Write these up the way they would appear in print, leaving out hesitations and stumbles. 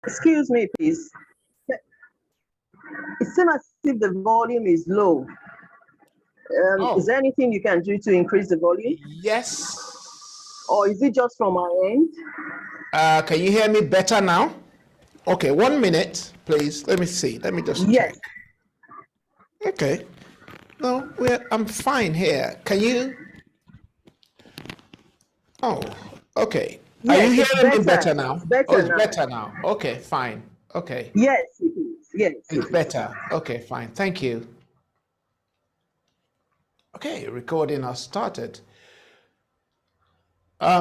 Excuse me, please. It seems as if the volume is low. Is there anything you can do to increase the volume? Yes. Or is it just from our end? Can you hear me better now? Okay, 1 minute, please. Let me see. Let me just check. Okay. No, I'm fine here. Can you? Oh, okay. Yes, are you hearing me better now? now? It's better it's now. better now. Okay, fine. Okay. Yes, it is. Yes. It's better. Okay, fine. Thank you. Okay, recording has started.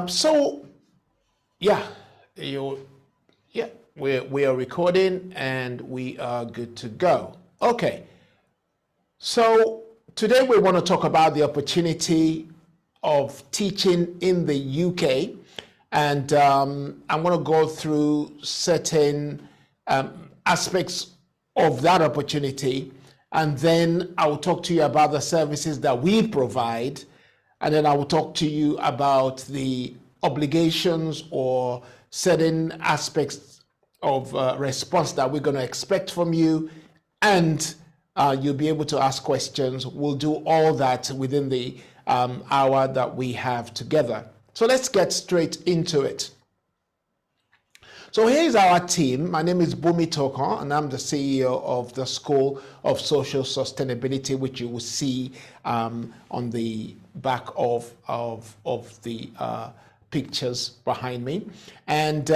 So, yeah, we are recording and we are good to go. Okay. So today we want to talk about the opportunity of teaching in the UK, and I'm going to go through certain aspects of that opportunity, and then I will talk to you about the services that we provide, and then I will talk to you about the obligations or certain aspects of response that we're going to expect from you, and you'll be able to ask questions. We'll do all that within the hour that we have together. So let's get straight into it. So here's our team. My name is Bumi Tokon, and I'm the CEO of the School of Social Sustainability, which you will see on the back of the pictures behind me. And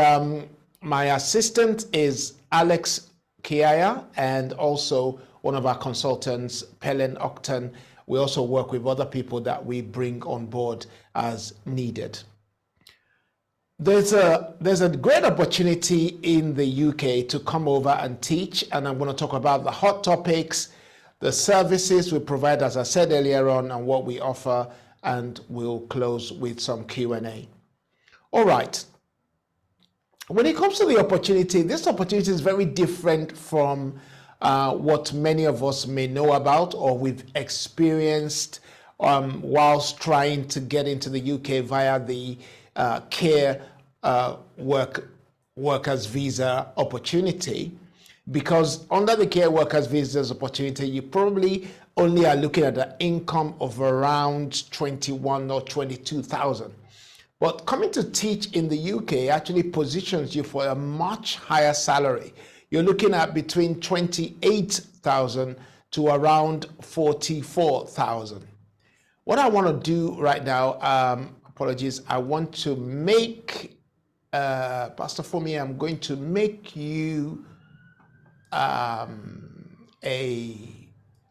my assistant is Alex Kiaya, and also one of our consultants, Pelen Octon. We also work with other people that we bring on board as needed. There's a great opportunity in the UK to come over and teach, and I'm going to talk about the hot topics, the services we provide, as I said earlier on, and what we offer, and we'll close with some Q&A. All right. When it comes to the opportunity, this opportunity is very different from what many of us may know about or we've experienced whilst trying to get into the UK via the care workers visa opportunity. Because under the care workers visas opportunity, you probably only are looking at an income of around 21 or 22,000. But coming to teach in the UK actually positions you for a much higher salary. You're looking at between 28,000 to around 44,000. What I want to do right now, apologies, I want to make, Pastor Fumi, I'm going to make you a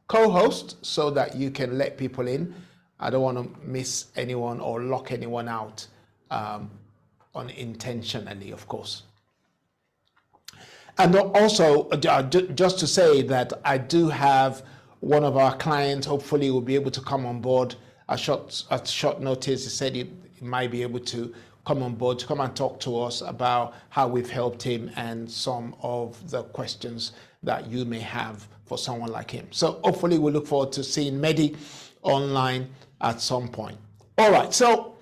co-host so that you can let people in. I don't want to miss anyone or lock anyone out unintentionally, of course. And also, just to say that I do have one of our clients, hopefully will be able to come on board at short notice. He said he might be able to come on board to come and talk to us about how we've helped him and some of the questions that you may have for someone like him. So hopefully we look forward to seeing Mehdi online at some point. All right, so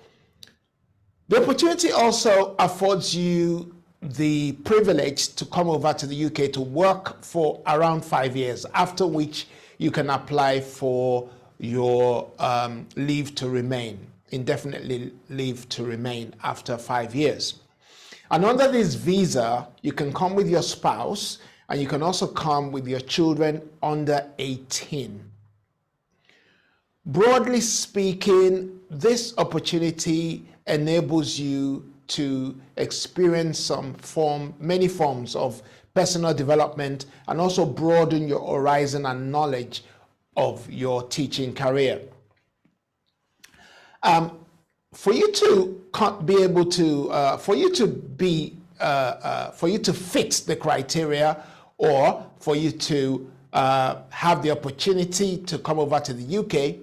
the opportunity also affords you the privilege to come over to the UK to work for around 5 years, after which you can apply for your leave to remain, indefinitely leave to remain after 5 years. And under this visa, you can come with your spouse, and you can also come with your children under 18. Broadly speaking, this opportunity enables you to experience many forms of personal development, and also broaden your horizon and knowledge of your teaching career. For you to be able to, for you to fit the criteria, or for you to have the opportunity to come over to the UK,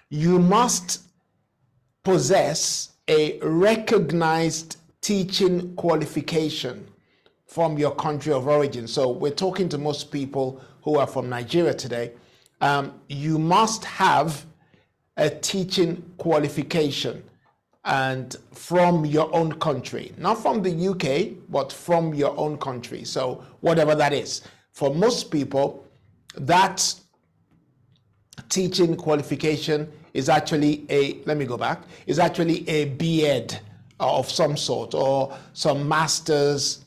you must possess a recognized teaching qualification from your country of origin. So we're talking to most people who are from Nigeria today. You must have a teaching qualification. and from your own country, not from the UK, but from your own country. So whatever that is. For most people, that teaching qualification is actually is actually a B.Ed of some sort, or some master's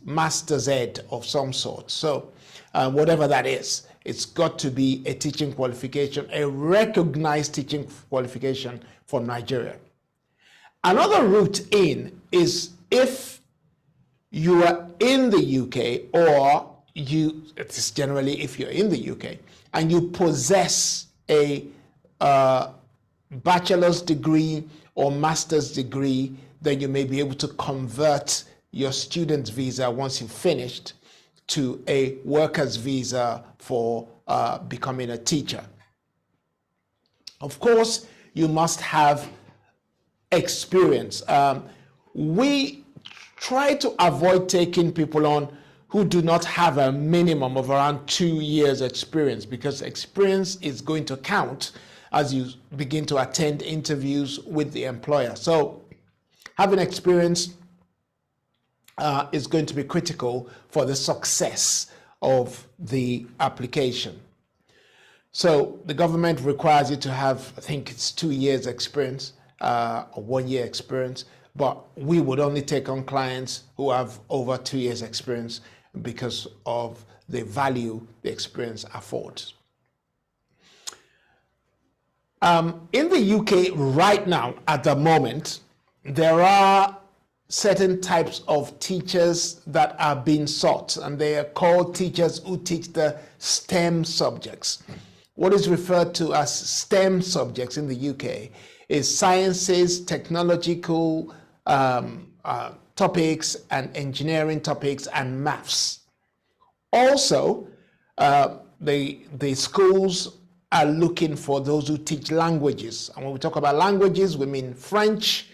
ed of some sort. So whatever that is, it's got to be a teaching qualification, a recognized teaching qualification from Nigeria. Another route in is if you are in the UK, or it's generally if you're in the UK and you possess a bachelor's degree or master's degree, then you may be able to convert your student's visa once you've finished to a worker's visa for becoming a teacher. Of course, you must have experience. We try to avoid taking people on who do not have a minimum of around 2 years experience, because experience is going to count as you begin to attend interviews with the employer. So having experience is going to be critical for the success of the application. So the government requires you to have, I think it's 2 years experience, or 1 year experience, but we would only take on clients who have over 2 years experience because of the value the experience affords. In the UK right now, at the moment, there are certain types of teachers that are being sought, and they are called teachers who teach the STEM subjects. What is referred to as STEM subjects in the UK is sciences, technological topics, and engineering topics, and maths. Also, the schools are looking for those who teach languages. And when we talk about languages, we mean French,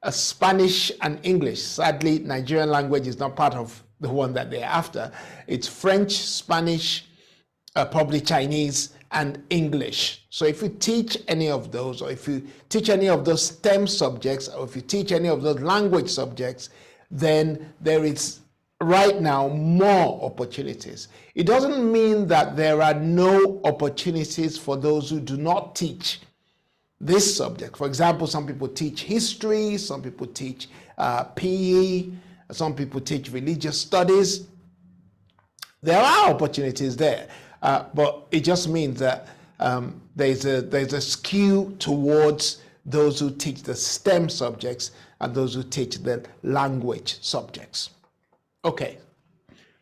Spanish, and English. Sadly, Nigerian language is not part of the one that they're after. It's French, Spanish, probably Chinese, and English. So if you teach any of those, or if you teach any of those STEM subjects, or if you teach any of those language subjects, then there is right now more opportunities. It doesn't mean that there are no opportunities for those who do not teach this subject. For example, some people teach history, some people teach PE, some people teach religious studies. There are opportunities there, but it just means that there's a skew towards those who teach the STEM subjects and those who teach the language subjects. Okay,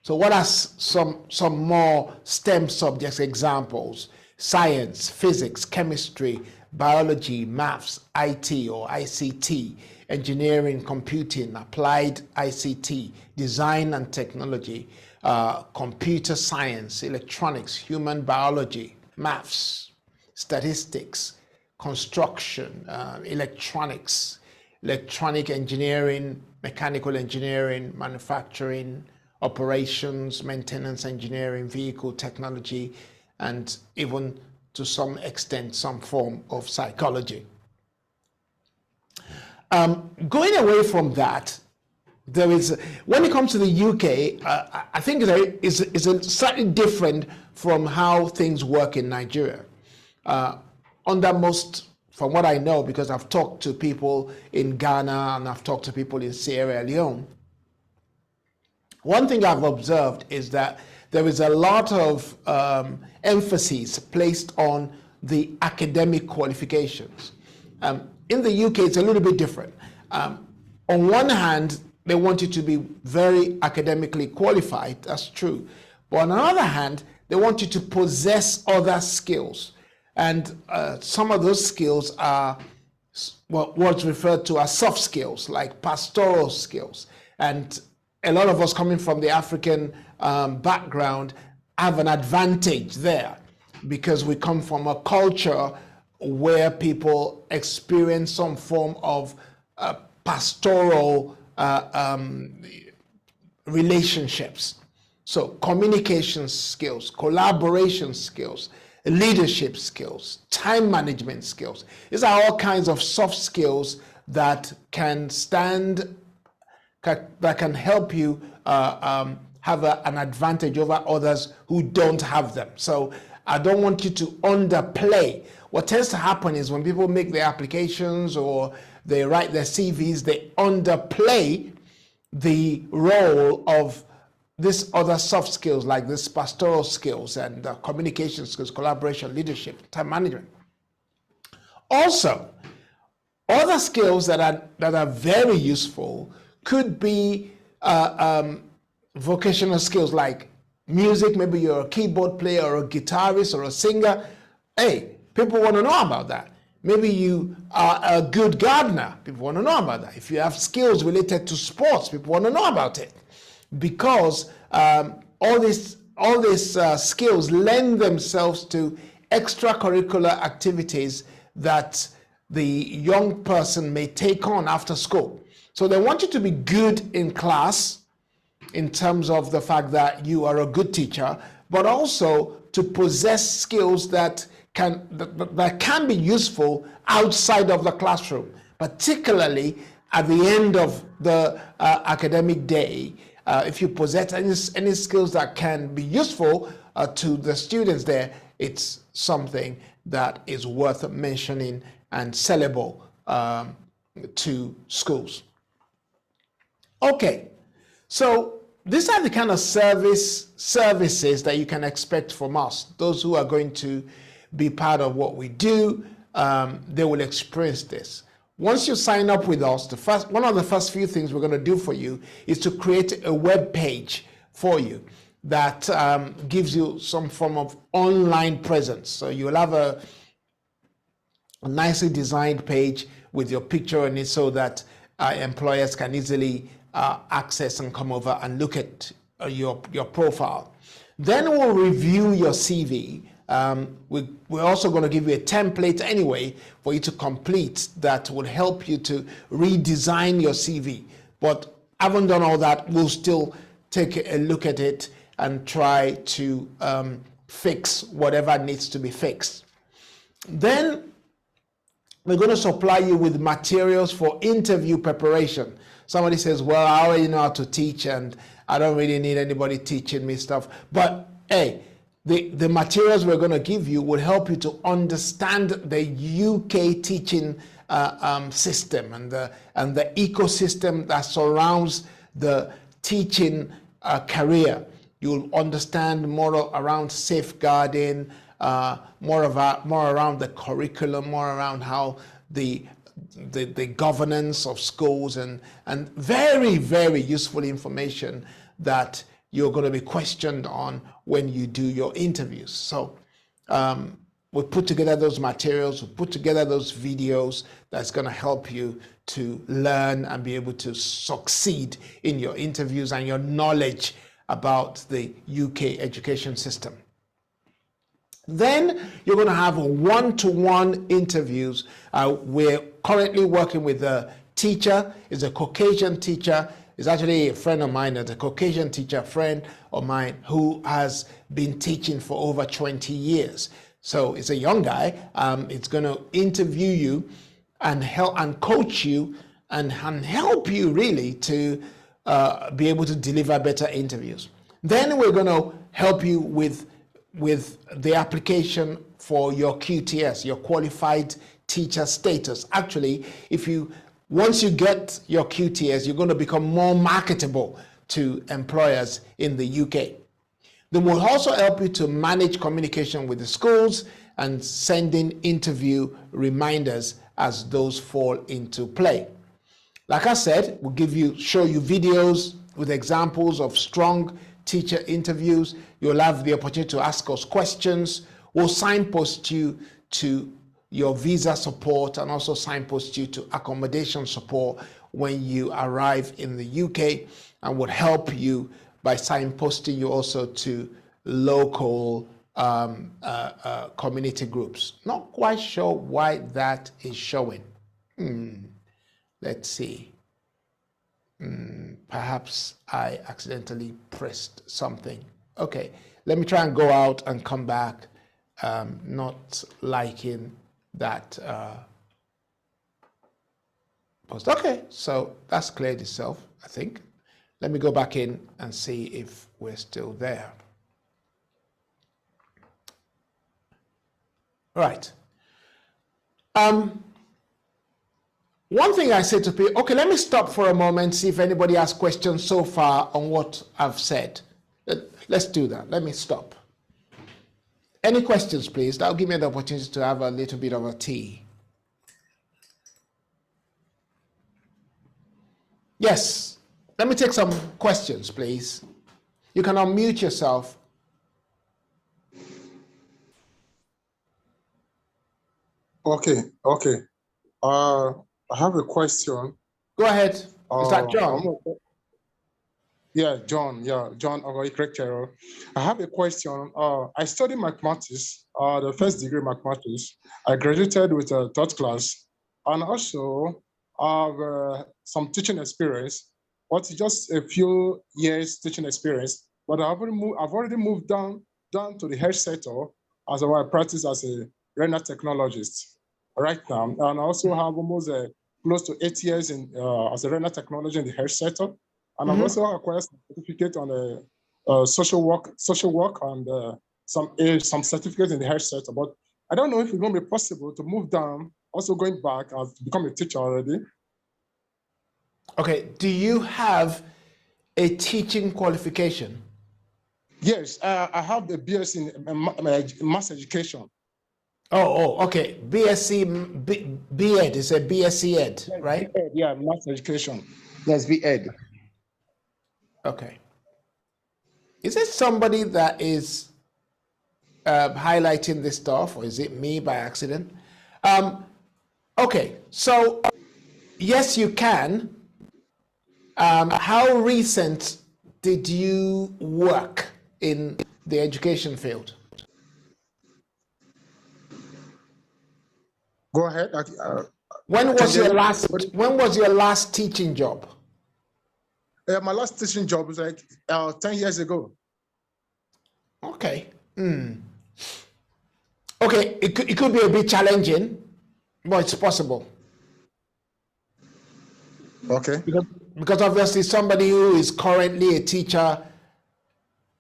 so what are some more STEM subjects examples? Science, physics, chemistry, biology, maths, IT or ICT, engineering, computing, applied ICT, design and technology, computer science, electronics, human biology, maths, statistics, construction, electronics, electronic engineering, mechanical engineering, manufacturing, operations, maintenance engineering, vehicle technology, and even to some extent, some form of psychology. Going away from that, there is, when it comes to the UK, I think there is slightly different from how things work in Nigeria. Under most, from what I know, because I've talked to people in Ghana and I've talked to people in Sierra Leone, one thing I've observed is that there is a lot of emphasis placed on the academic qualifications. In the UK, it's a little bit different. On one hand, they want you to be very academically qualified, that's true. But on the other hand, they want you to possess other skills. And some of those skills are what's referred to as soft skills, like pastoral skills. And a lot of us coming from the African background have an advantage there because we come from a culture where people experience some form of pastoral relationships. So communication skills, collaboration skills, leadership skills, time management skills. These are all kinds of soft skills that can that can help you have an advantage over others who don't have them. So I don't want you to underplay. What tends to happen is when people make their applications or they write their CVs, they underplay the role of these other soft skills like this pastoral skills and communication skills, collaboration, leadership, time management. Also, other skills that are very useful could be vocational skills like music. Maybe you're a keyboard player or a guitarist or a singer. Hey, people want to know about that. Maybe you are a good gardener. People want to know about that. If you have skills related to sports, people want to know about it, because all these skills lend themselves to extracurricular activities that the young person may take on after school. So they want you to be good in class in terms of the fact that you are a good teacher, but also to possess skills that can be useful outside of the classroom, particularly at the end of the academic day. If you possess any skills that can be useful to the students there, it's something that is worth mentioning and sellable to schools. Okay, so these are the kind of services that you can expect from us. Those who are going to be part of what we do, they will experience this. Once you sign up with us, one of the first few things we're going to do for you is to create a web page for you that gives you some form of online presence. So you'll have a nicely designed page with your picture on it so that employers can easily access and come over and look at your profile. Then we'll review your CV. We're also going to give you a template anyway for you to complete that will help you to redesign your CV. But having done all that, we'll still take a look at it and try to fix whatever needs to be fixed. Then we're going to supply you with materials for interview preparation. Somebody says, well, I already know how to teach and I don't really need anybody teaching me stuff. But hey, the materials we're going to give you will help you to understand the UK teaching system and the ecosystem that surrounds the teaching career. You'll understand more around safeguarding, more around the curriculum, more around how the governance of schools, and very, very useful information that you're going to be questioned on when you do your interviews. So we'll put together those materials, we'll put together those videos that's going to help you to learn and be able to succeed in your interviews and your knowledge about the UK education system. Then you're going to have one-to-one interviews. We're currently working with a teacher. Is a Caucasian teacher. Is actually a friend of mine. It's a Caucasian teacher, friend of mine, who has been teaching for over 20 years. So it's a young guy. It's going to interview you and help and coach you and help you really to be able to deliver better interviews. Then we're going to help you with the application for your QTS, your qualified teacher status. Actually, once you get your QTS, you're going to become more marketable to employers in the UK. Then we'll also help you to manage communication with the schools and sending interview reminders as those fall into play. Like I said, we'll show you videos with examples of strong teacher interviews. You'll have the opportunity to ask us questions. We'll signpost you to your visa support and also signpost you to accommodation support when you arrive in the UK, and would help you by signposting you also to local community groups. Not quite sure why that is showing. Let's see. Perhaps I accidentally pressed something. Okay, let me try and go out and come back. Not liking that post. Okay, so that's cleared itself, I think. Let me go back in and see if we're still there. Right. One thing I say to people, okay, let me stop for a moment, see if anybody has questions so far on what I've said. Let's do that. Let me stop. Any questions, please? That'll give me the opportunity to have a little bit of a tea. Yes, let me take some questions, please. You can unmute yourself. Okay. I have a question. Go ahead. Is that John? Yeah, John. Yeah, John. I have a question. I studied mathematics, the first degree mathematics. I graduated with a third class, and also have some teaching experience, but just a few years teaching experience. But I've already moved down to the health sector as I practice as a renal technologist right now, and I also have almost close to 8 years in as a renal technology in the health sector, and I've also acquired some certificate on social work, and some certificates in the health sector. But I don't know if it's going to be possible to move down, also going back and become a teacher already. Okay. Do you have a teaching qualification? Yes, I have the BS in mass education. Oh, okay. BSc, B.Ed is a BSc Ed, right? B.Ed, yeah, mass education. Yes, B.Ed. Okay. Is it somebody that is highlighting this stuff, or is it me by accident? Okay, so yes, you can. How recent did you work in the education field? Go ahead. When was your last teaching job? My last teaching job was like 10 years ago. Okay. Okay, it could be a bit challenging, but it's possible. Okay. Because obviously somebody who is currently a teacher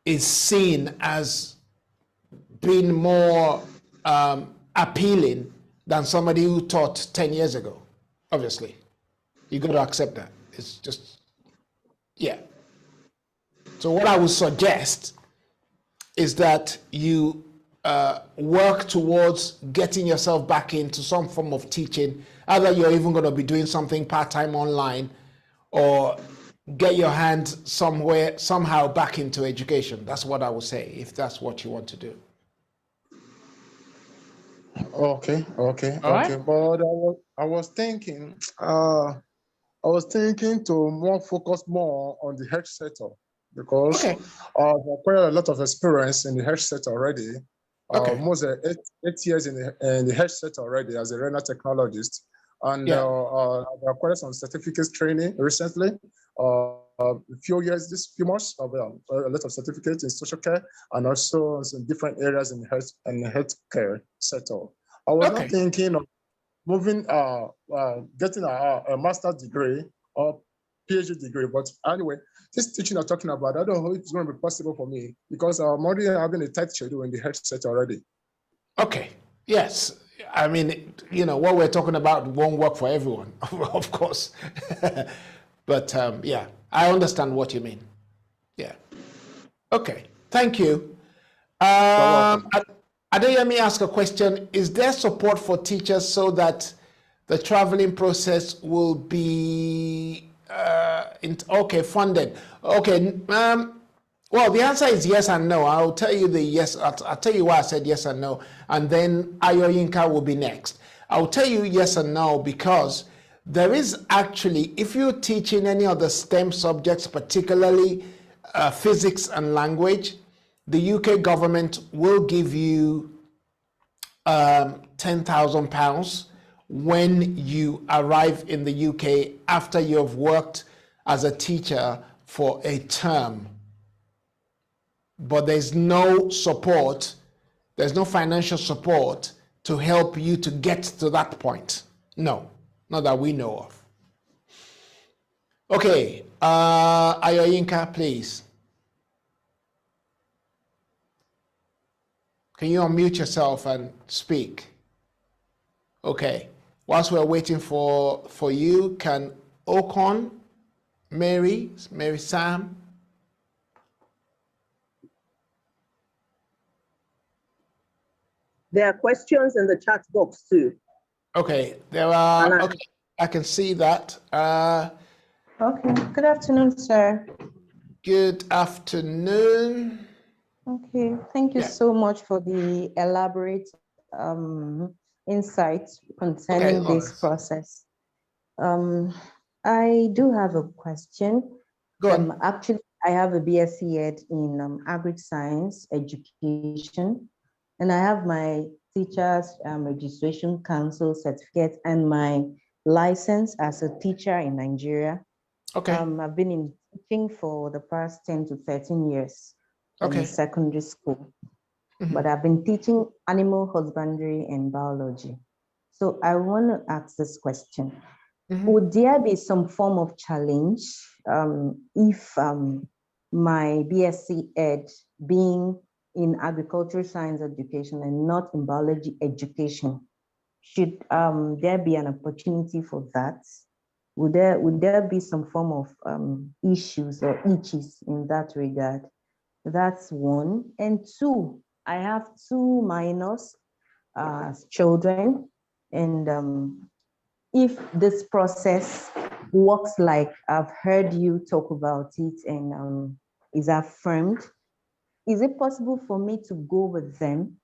is seen as being more appealing than somebody who taught 10 years ago. Obviously, you got to accept that. It's just, yeah. So what I would suggest is that you work towards getting yourself back into some form of teaching. Either you're even going to be doing something part-time online, or get your hand somehow back into education. That's what I would say, if that's what you want to do. Okay. Right. But I was thinking to more focus more on the health sector, because I've acquired a lot of experience in the health sector already. Almost 8 years in the health sector already as a renal technologist, and I've acquired some certificates training recently. A few months, a lot of certificates in social care, and also in different areas in the healthcare sector. I was not thinking of moving, getting a master's degree or PhD degree, but anyway, this teaching I'm talking about, I don't know if it's going to be possible for me, because I'm already having a tight schedule in the health sector already. Okay. Yes. I mean, what we're talking about won't work for everyone, of course. But yeah, I understand what you mean. Yeah. Okay. Thank you. Let me ask a question. Is there support for teachers so that the traveling process will be funded? Okay. Well, the answer is yes and no. I'll tell you the yes. I'll tell you why I said yes and no, and then Ayoyinka will be next. I'll tell you yes and no because there is actually, if you're teaching any of the STEM subjects, particularly physics and language, the UK government will give you £10,000 when you arrive in the UK after you've worked as a teacher for a term. But there's no support, there's no financial support to help you to get to that point. No, not that we know of. Okay, Ayoyinka, please. Can you unmute yourself and speak? Okay. Whilst we're waiting for you, can Okon, Mary Sam? There are questions in the chat box too. Okay, there are. Okay, I can see that. Okay, good afternoon, sir. Good afternoon. Okay, thank you so much for the elaborate insights concerning this process. I do have a question. Go on. Actually, I have a BSc Ed in Agri-Science Education, and I have my Teachers Registration Council certificate and my license as a teacher in Nigeria. Okay. I've been in teaching for the past 10 to 13 years in secondary school, but I've been teaching animal husbandry and biology. So I want to ask this question. Would there be some form of challenge if my BSc Ed being in agricultural science education and not in biology education, should there be an opportunity for that? Would there be some form of issues or itches in that regard? That's one. And two, I have two minors as children, and if this process works like I've heard you talk about it and is affirmed, is it possible for me to go with them?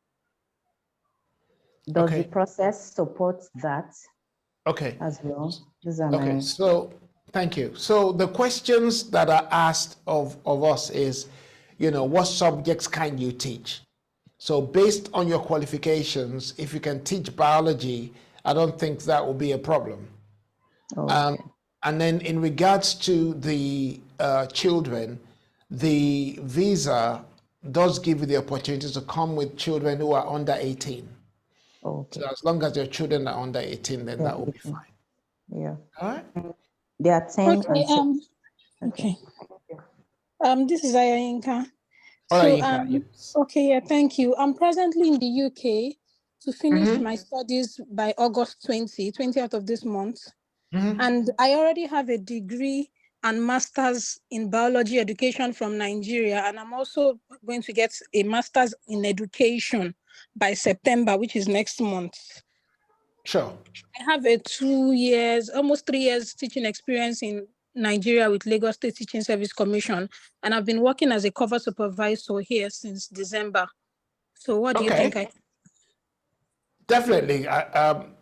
Does the process support that? Okay. As well. Okay, so thank you. So the questions that are asked of us is, what subjects can you teach? So based on your qualifications, if you can teach biology, I don't think that will be a problem. Okay. And then in regards to the children, the visa does give you the opportunity to come with children who are under 18. Okay. So as long as your children are under 18, then that will be fine. Yeah. All right. They are 10 okay, and okay. This is Ayinka. Yes. Okay, yeah, thank you. I'm presently in the UK to finish my studies by August 20th of this month. And I already have a degree and master's in biology education from Nigeria. And I'm also going to get a master's in education by September, which is next month. Sure. I have a 2 years, almost 3 years teaching experience in Nigeria with Lagos State Teaching Service Commission. And I've been working as a cover supervisor here since December. So what do you think? Definitely.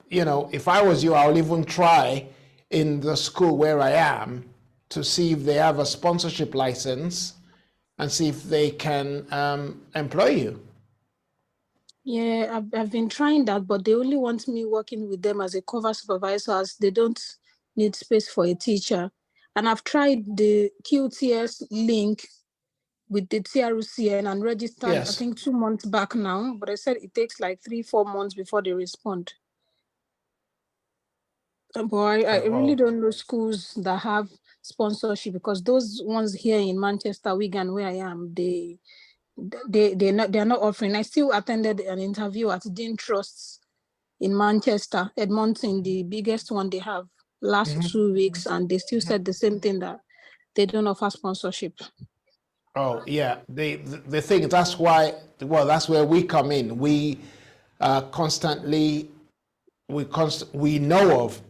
If I was you, I'll even try in the school where I am to see if they have a sponsorship license and see if they can employ you. Yeah, I've been trying that, but they only want me working with them as a cover supervisor as they don't need space for a teacher. And I've tried the QTS link with the TRUCN and registered, I think 2 months back now, but I said it takes like 3-4 months before they respond. But I really don't know schools that have sponsorship, because those ones here in Manchester, Wigan, where I am, they're not offering. I still attended an interview at Dean Trusts in Manchester, Edmonton, the biggest one they have, last 2 weeks, and they still said the same thing, that they don't offer sponsorship. Oh yeah, the thing, that's why, that's where we come in. We constantly, we know of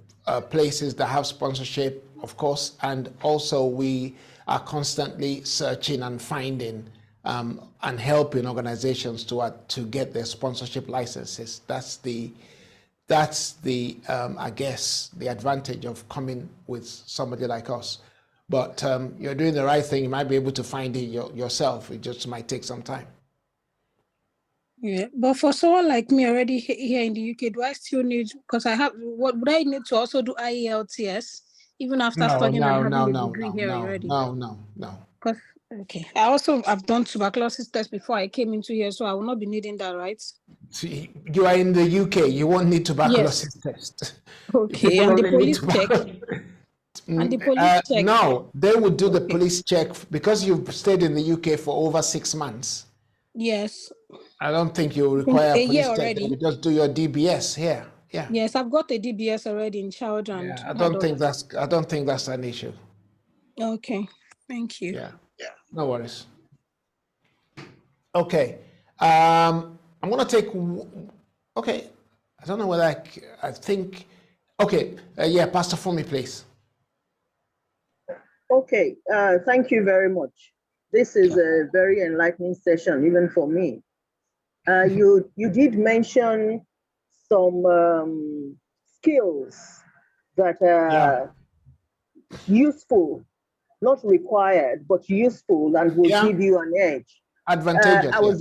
places that have sponsorship, of course, and also we are constantly searching and finding and helping organizations to get their sponsorship licenses. That's the I guess the advantage of coming with somebody like us. But you're doing the right thing. You might be able to find it yourself. It just might take some time. Yeah, but for someone like me already here in the UK, do I still need, because what would I need to also do IELTS even after studying and having a degree here already? No. Because, okay, I've done tuberculosis test before I came into here, so I will not be needing that, right? See, you are in the UK. You won't need tuberculosis test. Okay, and the police check. And the police check. No, they would do the Okay. police check because you've stayed in the UK for over 6 months. Yes. I don't think you require A a police year check. already. You just do your DBS here. Yeah. Yes, I've got a DBS already in child and Yeah. I don't think that's an issue. Okay. Thank you. Yeah. No worries. Okay. I'm gonna take. Okay. I don't know whether I think. Okay. Yeah, Pastor Fumi, please. Okay, thank you very much. This is a very enlightening session, even for me. You did mention some skills that are useful, not required, but useful and will give you an edge. Advantageous. I was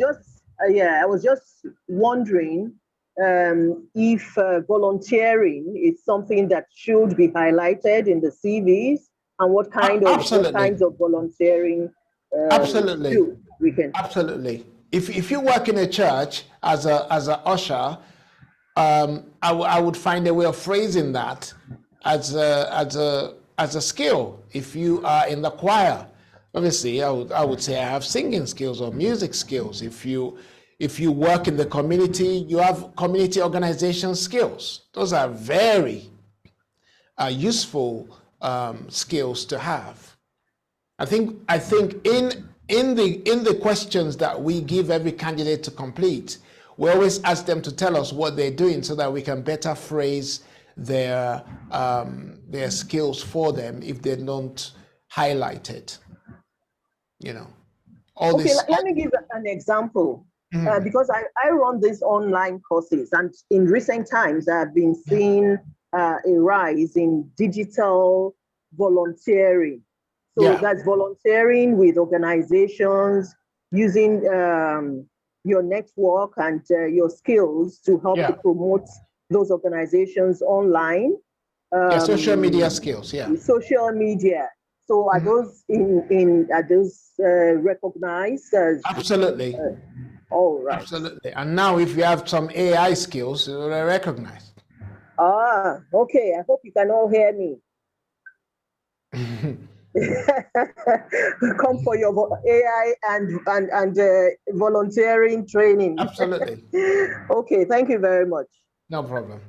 just wondering if volunteering is something that should be highlighted in the CVs, and what kinds of volunteering Absolutely. we can. Absolutely. If you work in a church as a usher, I would find a way of phrasing that as a skill. If you are in the choir, obviously I would say I have singing skills or music skills. If you work in the community, you have community organization skills. Those are very useful skills to have. I think in the questions that we give every candidate to complete, we always ask them to tell us what they're doing so that we can better phrase their skills for them if they don't highlight it. You know, let me give an example. Because I run these online courses, and in recent times I've been seeing a rise in digital volunteering. So that's volunteering with organizations, using your network and your skills to help to promote those organizations online. Social media skills, Social media. So are those recognized as? Absolutely. All right. Absolutely. And now if you have some AI skills, they're recognized. Okay. I hope you can all hear me. Come for your AI and volunteering training. Absolutely. Okay, thank you very much. No problem.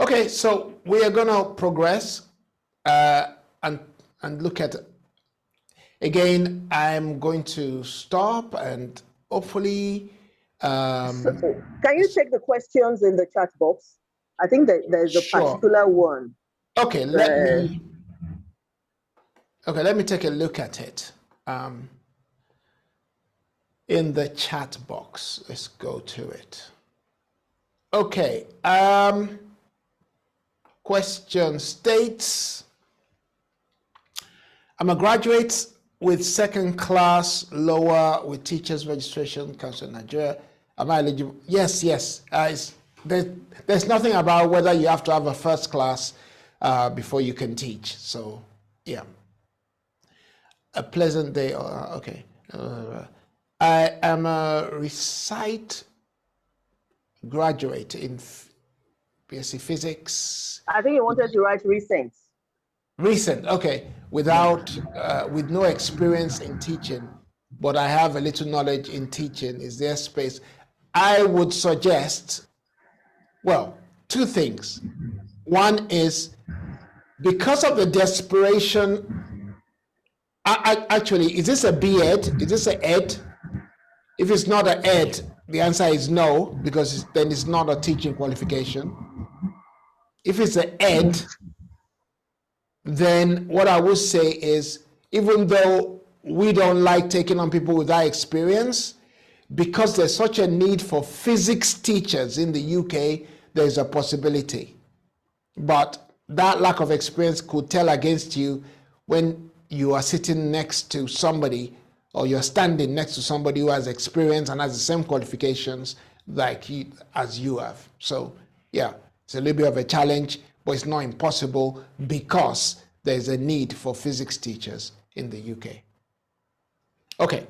Okay, so we are gonna progress and look at it. Again, I'm going to stop and hopefully can you check the questions in the chat box? I think that there's a particular one. Okay, let me take a look at it. In the chat box, let's go to it. Okay, question states, I'm a graduate with second class lower with Teachers Registration Council of Nigeria. Am I eligible? Yes. There's nothing about whether you have to have a first class before you can teach. So, yeah. A pleasant day. Okay. I am a recite graduate in BSc Physics. I think you wanted to write recent. Recent, okay. With no experience in teaching, but I have a little knowledge in teaching. Is there space? I would suggest, well, two things. One is because of the desperation. Actually, is this a B.Ed? Is this an ed? If it's not an ed, the answer is no, because then it's not a teaching qualification. If it's an ed, then what I would say is, even though we don't like taking on people without experience, because there's such a need for physics teachers in the UK, there's a possibility. But that lack of experience could tell against you when you are sitting next to somebody, or you're standing next to somebody who has experience and has the same qualifications as you have. So yeah, it's a little bit of a challenge, but it's not impossible because there's a need for physics teachers in the UK. Okay,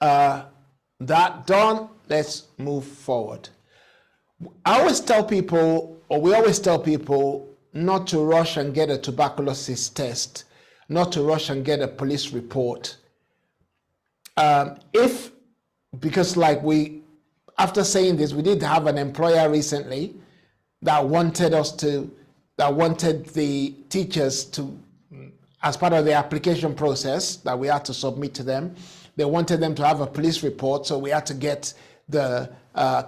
that done, let's move forward. We always tell people, not to rush and get a tuberculosis test, not to rush and get a police report. Because after saying this, we did have an employer recently that wanted the teachers to, as part of the application process that we had to submit to them, they wanted them to have a police report, so we had to get the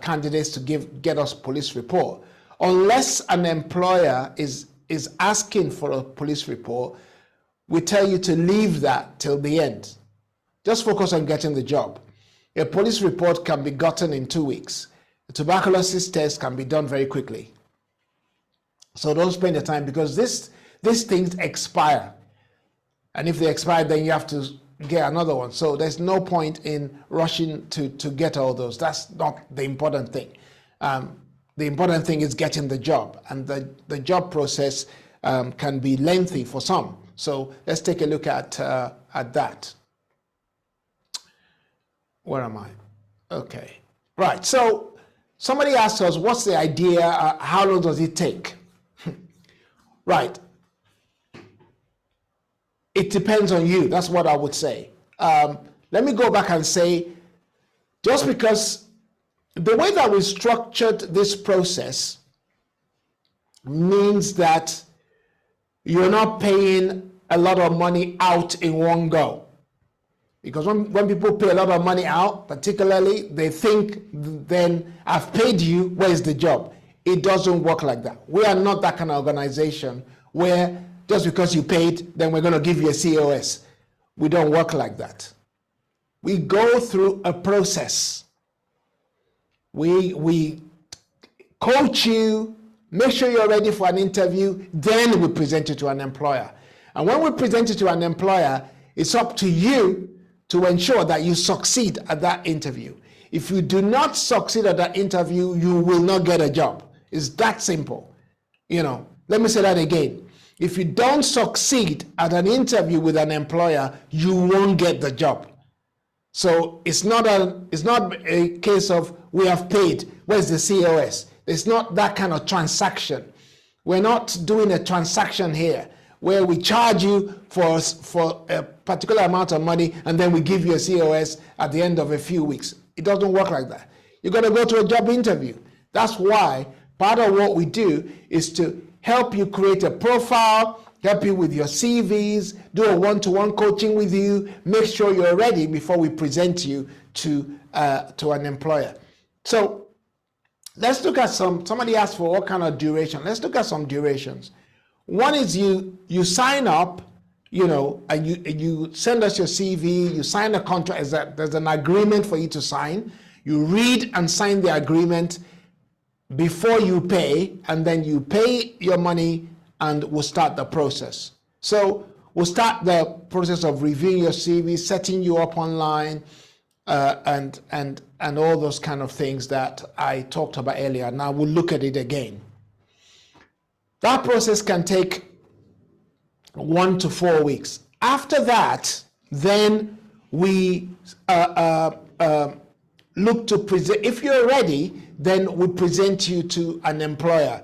candidates to get us police report. Unless an employer is asking for a police report, we tell you to leave that till the end. Just focus on getting the job. A police report can be gotten in 2 weeks. A tuberculosis test can be done very quickly. So don't spend the time, because these things expire. And if they expire, then you have to get another one. So there's no point in rushing to get all those. That's not the important thing. The important thing is getting the job, and the job process can be lengthy for some. So let's take a look at that. Where am I? Okay, right. So somebody asked us, what's the idea? How long does it take? Right. It depends on you. That's what I would say. Let me go back and say, just because the way that we structured this process means that you're not paying a lot of money out in one go. Because when people pay a lot of money out, particularly, they think, then I've paid you, where's the job? It doesn't work like that. We are not that kind of organization where just because you paid, then we're going to give you a COS. We don't work like that. We go through a process. We coach you, make sure you're ready for an interview, then we present you to an employer. And when we present you to an employer, it's up to you to ensure that you succeed at that interview. If you do not succeed at that interview, you will not get a job. It's that simple. Let me say that again. If you don't succeed at an interview with an employer, you won't get the job. So it's not a case of we have paid, where's the COS? It's not that kind of transaction. We're not doing a transaction here where we charge you for a particular amount of money and then we give you a COS at the end of a few weeks. It doesn't work like that. You're going to go to a job interview. That's why part of what we do is to help you create a profile, help you with your CVs, do a one-to-one coaching with you, make sure you're ready before we present you to an employer. So let's look at somebody asked for what kind of duration. Let's look at some durations. One is you sign up, and you send us your CV, you sign a contract. There's an agreement for you to sign. You read and sign the agreement before you pay, and then you pay your money and we'll start the process. So we'll start the process of reviewing your CV, setting you up online, and all those kind of things that I talked about earlier. Now we'll look at it again. That process can take 1 to 4 weeks. After that, then we look to present. If you're ready, then we present you to an employer.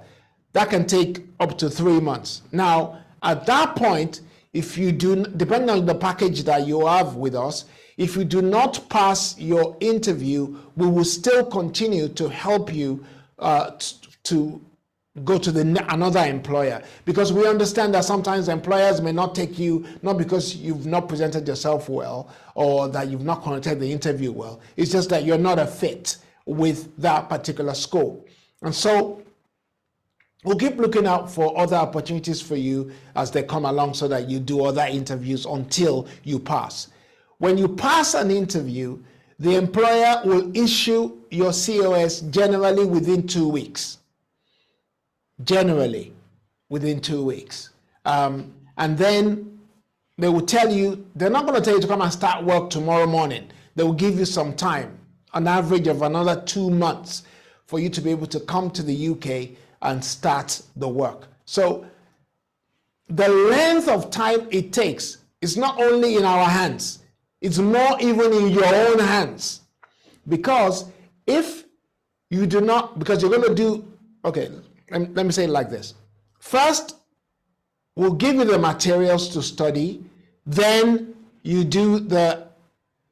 That can take up to 3 months. Now, at that point, if you do, depending on the package that you have with us, if you do not pass your interview, we will still continue to help you to go to another employer, because we understand that sometimes employers may not take you, not because you've not presented yourself well or that you've not conducted the interview well. It's just that you're not a fit with that particular school. And so we'll keep looking out for other opportunities for you as they come along so that you do other interviews until you pass. When you pass an interview, the employer will issue your COS generally within 2 weeks. Generally within 2 weeks. And then they will tell you, they're not going to tell you to come and start work tomorrow morning. They will give you some time, an average of another 2 months for you to be able to come to the UK and start the work. So the length of time it takes is not only in our hands, it's more even in your own hands. Because if you do not, because you're going to do, okay, let me say it like this. First, We'll give you the materials to study. Then you do the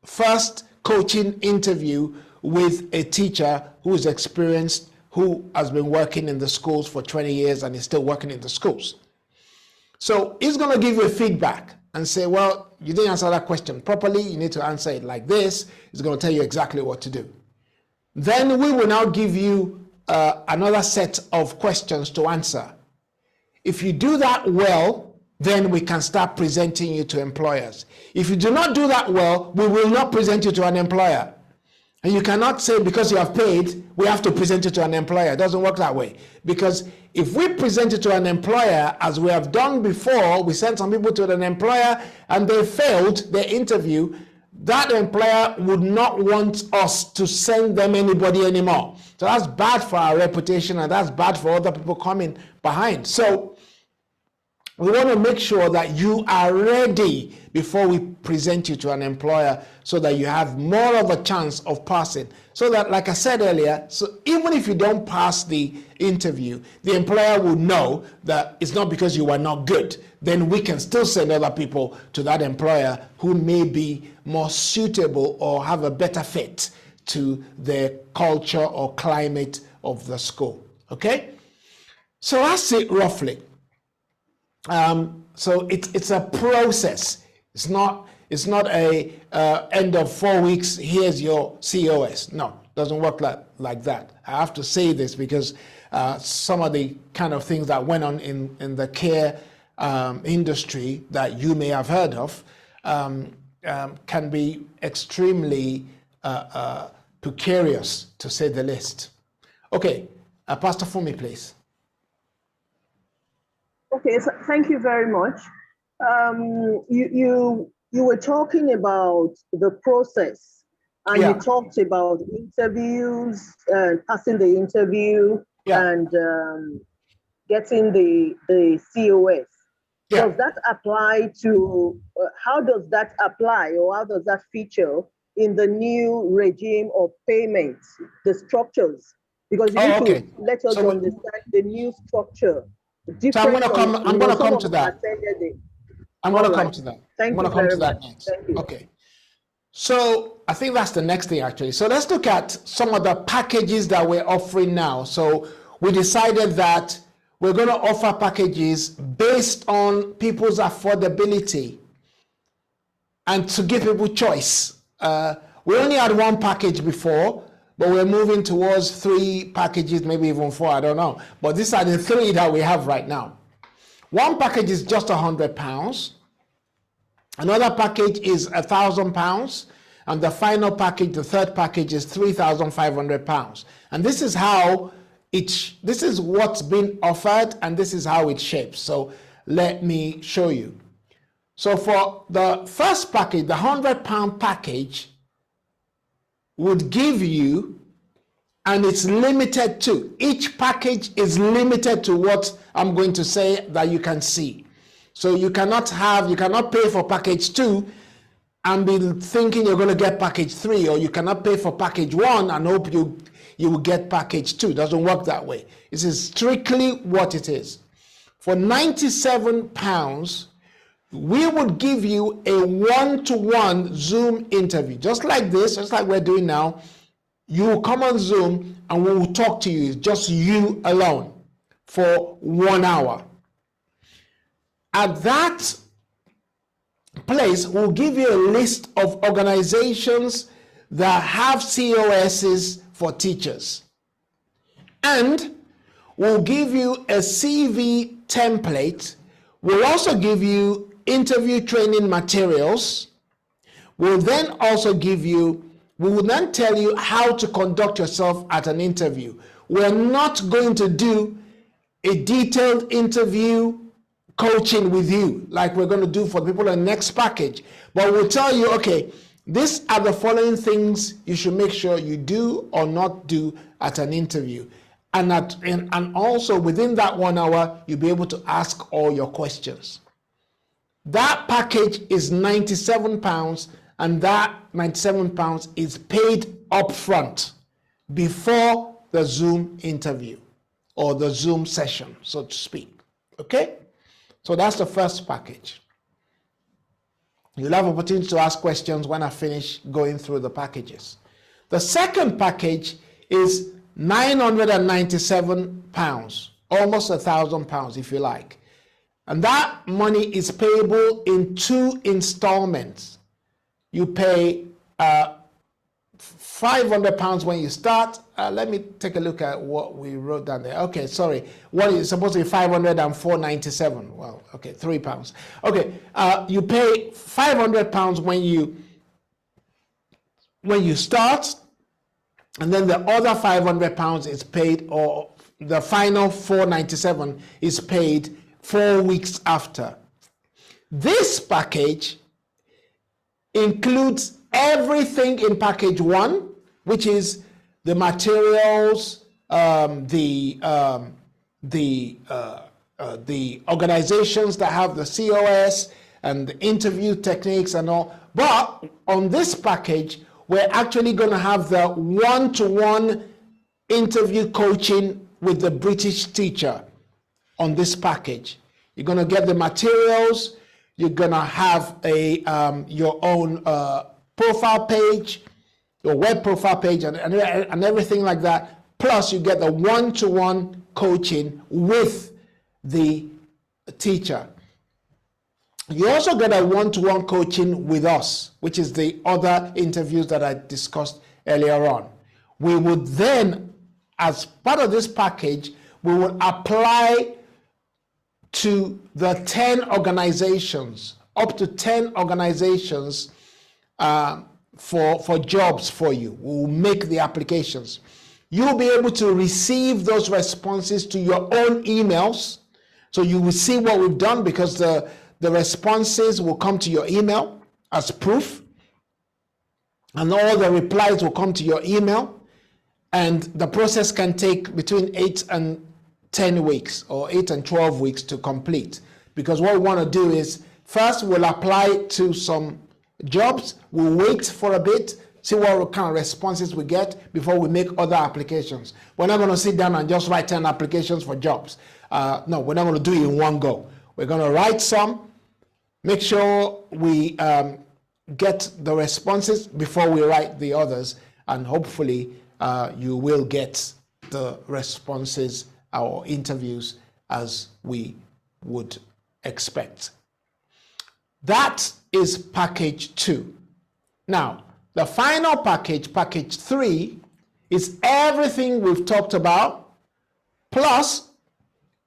first coaching interview with a teacher who is experienced, who has been working in the schools for 20 years and is still working in the schools. So he's going to give you feedback and say, well, you didn't answer that question properly. You need to answer it like this. He's going to tell you exactly what to do. Then we will now give you another set of questions to answer. If you do that well, then we can start presenting you to employers. If you do not do that well, we will not present you to an employer. And you cannot say because you have paid, we have to present it to an employer. It doesn't work that way. Because if we present it to an employer, as we have done before, we sent some people to an employer and they failed their interview, that employer would not want us to send them anybody anymore. So that's bad for our reputation and that's bad for other people coming behind. So we want to make sure that you are ready before we present you to an employer so that you have more of a chance of passing. So that, like I said earlier, so even if you don't pass the interview, the employer will know that it's not because you are not good. Then we can still send other people to that employer who may be more suitable or have a better fit to the culture or climate of the school. Okay? So that's it roughly. So it's a process. It's not a end of 4 weeks, here's your COS. No, it doesn't work like that. I have to say this because some of the kind of things that went on in the care industry that you may have heard of can be extremely precarious, to say the least. Okay, Pastor Fumi, please. Okay, so thank you very much. You were talking about the process, and you talked about interviews, passing the interview, and getting the COS. Does that apply to? How does that apply, or how does that feature in the new regime of payments, the structures? Because you need to let us understand the new structure. So I'm going to come. I'm going to come to that. I'm going to come to that. Thank you very much. Thank you. Okay. So I think that's the next thing actually. So let's look at some of the packages that we're offering now. So we decided that we're going to offer packages based on people's affordability and to give people choice. We only had one package before, but we're moving towards 3 packages, maybe even 4, I don't know. But these are the 3 that we have right now. One package is just £100. Another package is £1,000. And the final package, the third package, is £3,500. And this is how this is what's been offered, and this is how it shapes. So let me show you. So for the first package, the £100 package would give you, and it's limited to, each package is limited to what I'm going to say that you can see. So you cannot pay for package 2 and be thinking you're going to get package 3, or you cannot pay for package 1 and hope you will get package 2. It doesn't work that way. This is strictly what it is. For £97, we would give you a 1-to-1 Zoom interview, just like this, just like we're doing now. You will come on Zoom and we will talk to you, just you alone, for 1 hour. At that place, we'll give you a list of organizations that have COSs for teachers. And we'll give you a CV template. We'll also give you interview training materials. We'll then also we will then tell you how to conduct yourself at an interview. We're not going to do a detailed interview coaching with you like we're going to do for people in the next package, but we'll tell you, okay, these are the following things you should make sure you do or not do at an interview. And also within that 1 hour, you'll be able to ask all your questions. That package is £97, and that £97 is paid upfront before the Zoom interview or the Zoom session, so to speak. Okay? So that's the first package. You'll have opportunity to ask questions when I finish going through the packages. The second package is £997, almost £1,000 if you like. And that money is payable in 2 installments. You pay £500 when you start. Let me take a look at what we wrote down there. Okay, sorry. What is supposed to be 500 and 497? Well, okay, £3. Okay, you pay £500 when you start, and then the other £500 is paid, or the final 497 is paid 4 weeks after. This package includes everything in package 1, which is the materials, the organizations that have the COS and the interview techniques and all. But on this package, we're actually going to have the one-to-one interview coaching with the British teacher on this package. You're going to get the materials. You're going to have your own profile page, your web profile page, and everything like that. Plus, you get the one-to-one coaching with the teacher. You also get a one-to-one coaching with us, which is the other interviews that I discussed earlier on. We would then, as part of this package, we would apply to the 10 organizations, up to 10 organizations for jobs for you. We'll make the applications. You'll be able to receive those responses to your own emails. So you will see what we've done, because the responses will come to your email as proof, and all the replies will come to your email, and the process can take between 8 and 10 weeks or 8 and 12 weeks to complete. Because what we want to do is, first we'll apply to some jobs, we'll wait for a bit, see what kind of responses we get before we make other applications. We're not going to sit down and just write 10 applications for jobs. No, we're not going to do it in one go. We're going to write some, make sure we get the responses before we write the others, and hopefully you will get the responses or interviews as we would expect. That is package 2. Now, the final package, package 3, is everything we've talked about, plus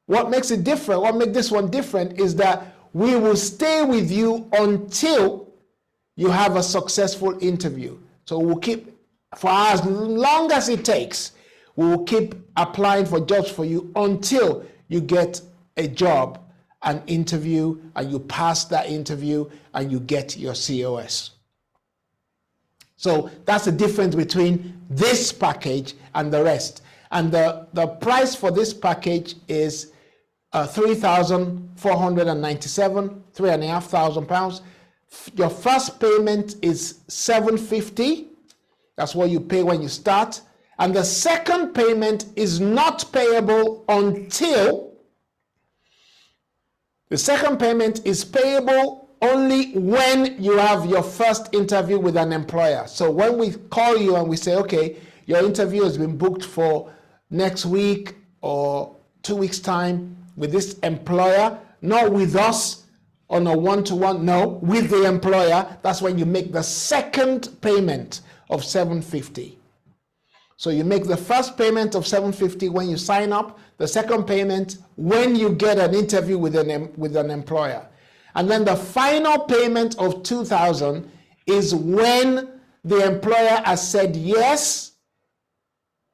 what makes it different, what makes this one different is that we will stay with you until you have a successful interview. So we'll keep, for as long as it takes, we will keep applying for jobs for you until you get a job, an interview, and you pass that interview and you get your COS. So that's the difference between this package and the rest. And the price for this package is £3,497, £3,500. Your first payment is £750. That's what you pay when you start. And the second payment is not payable until, the second payment is payable only when you have your first interview with an employer. So when we call you and we say, okay, your interview has been booked for next week or 2 weeks' time with this employer, not with us on a one-to-one, no, with the employer, that's when you make the second payment of $750. So you make the first payment of $750 when you sign up, the second payment when you get an interview with an employer. And then the final payment of $2,000 is when the employer has said, yes,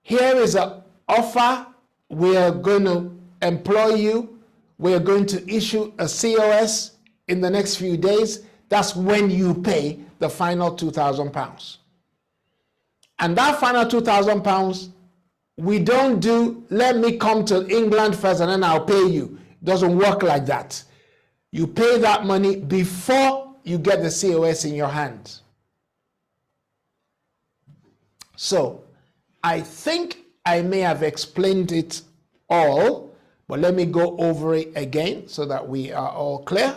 here is an offer, we are going to employ you, we are going to issue a COS in the next few days. That's when you pay the final £2,000. And that final £2,000, we don't do, let me come to England first and then I'll pay you. It doesn't work like that. You pay that money before you get the COS in your hand. So I think I may have explained it all, But let me go over it again so that we are all clear.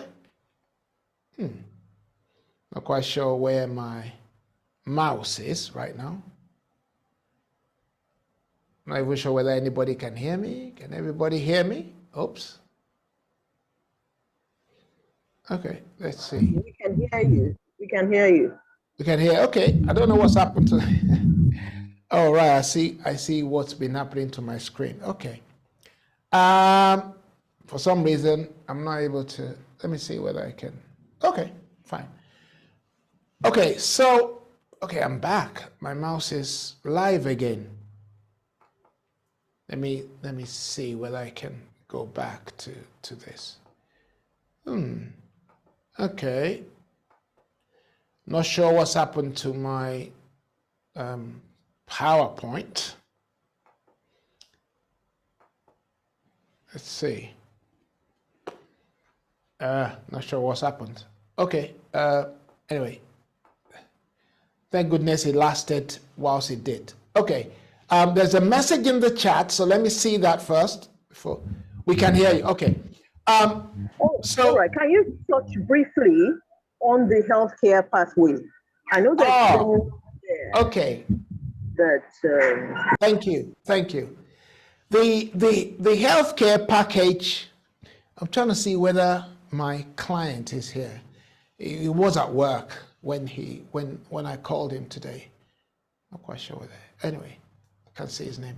Not quite sure where my mouse is right now. Not even sure whether anybody can hear me. Can everybody hear me? Oops. Okay, let's see. We can hear you. We can hear you. We can hear. Okay, I don't know what's happened to. Oh right, I see what's been happening to my screen. Okay. For some reason I'm not able to. Let me see whether I can. Okay, fine. Okay, so I'm back. My mouse is live again. Let me see whether I can go back to this. Okay. Not sure what's happened to my PowerPoint. Let's see. Not sure what's happened. Okay. Anyway, thank goodness it lasted whilst it did. Okay. There's a message in the chat, so let me see that first before we can hear you. Okay. So, all right. Can you touch briefly on the healthcare pathway? I know that. Okay. That. Thank you. The healthcare package. I'm trying to see whether my client is here. He was at work when I called him today. Not quite sure whether. Anyway, I can't see his name.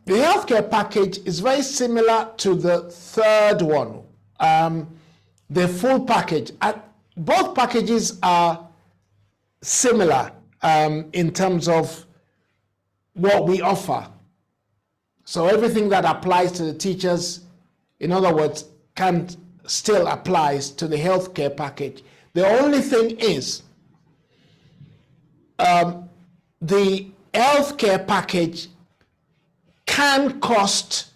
The healthcare package is very similar to the third one, the full package. Both packages are similar in terms of what we offer. So everything that applies to the teachers, in other words, can still applies to the healthcare package. The only thing is the healthcare package can cost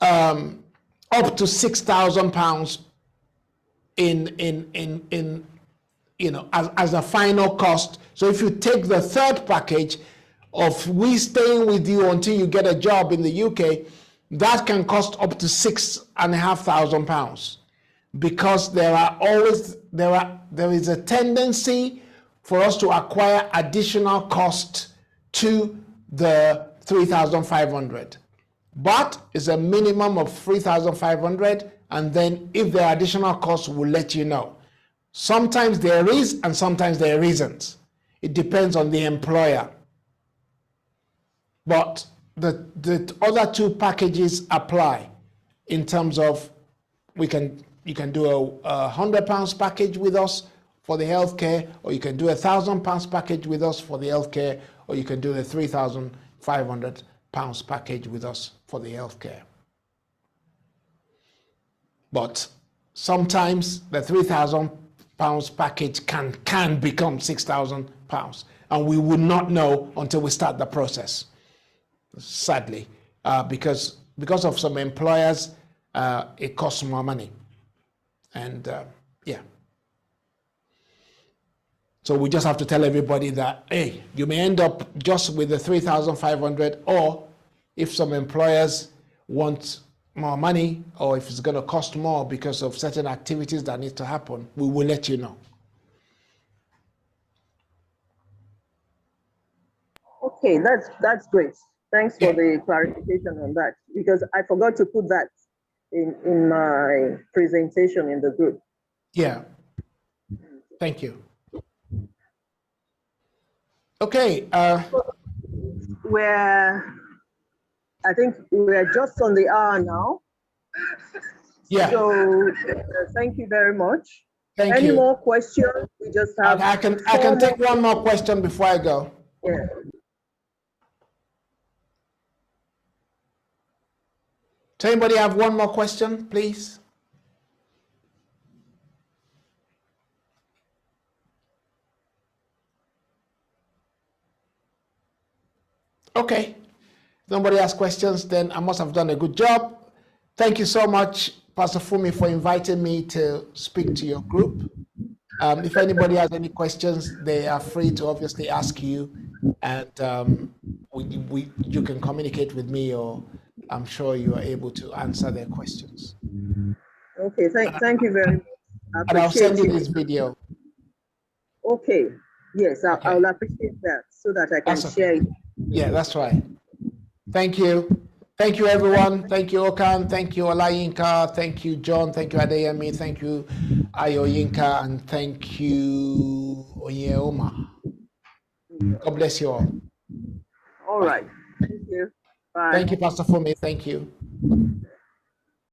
up to £6,000 in as a final cost. So if you take the third package of we staying with you until you get a job in the UK, that can cost up to £6,500 because there is a tendency for us to acquire additional cost to the 3,500, but it's a minimum of 3,500, and then if there are additional costs, we'll let you know. Sometimes there is and sometimes there isn't. It depends on the employer. But the other two packages apply in terms of you can do a £100 package with us for the healthcare, or you can do £1,000 package with us for the healthcare, or you can do the £3,500 package with us for the healthcare. But sometimes the £3,000 package can become £6,000, and we would not know until we start the process. Sadly, because of some employers, it costs more money, and yeah. So we just have to tell everybody that, hey, you may end up just with the 3,500, or if some employers want more money, or if it's going to cost more because of certain activities that need to happen, we will let you know. Okay, that's great. Thanks for the clarification on that, because I forgot to put that in my presentation in the group. Yeah. Thank you. Okay. I think we're just on the hour now. Yeah. So thank you very much. Thank Any you. more questions? We just have. I can take one more question before I go. Yeah. Does anybody have one more question, please? Okay. If nobody has questions, then I must have done a good job. Thank you so much, Pastor Fumi, for inviting me to speak to your group. If anybody has any questions, they are free to obviously ask you, and you can communicate with me or I'm sure you are able to answer their questions. Okay, thank you very much. And I'll send you it. this video. Okay, yes, Okay. I'll appreciate that so that I can That's share okay. it. Yeah, that's right. Thank you. Thank you, everyone. Thank you, Okan. Thank you, Olayinka. Thank you, John. Thank you, Adeyemi. Thank you, Ayoyinka. And thank you, Onyeoma. God bless you all. All Bye. right. Thank you. Bye. Thank you, Pastor Fumi. Thank you.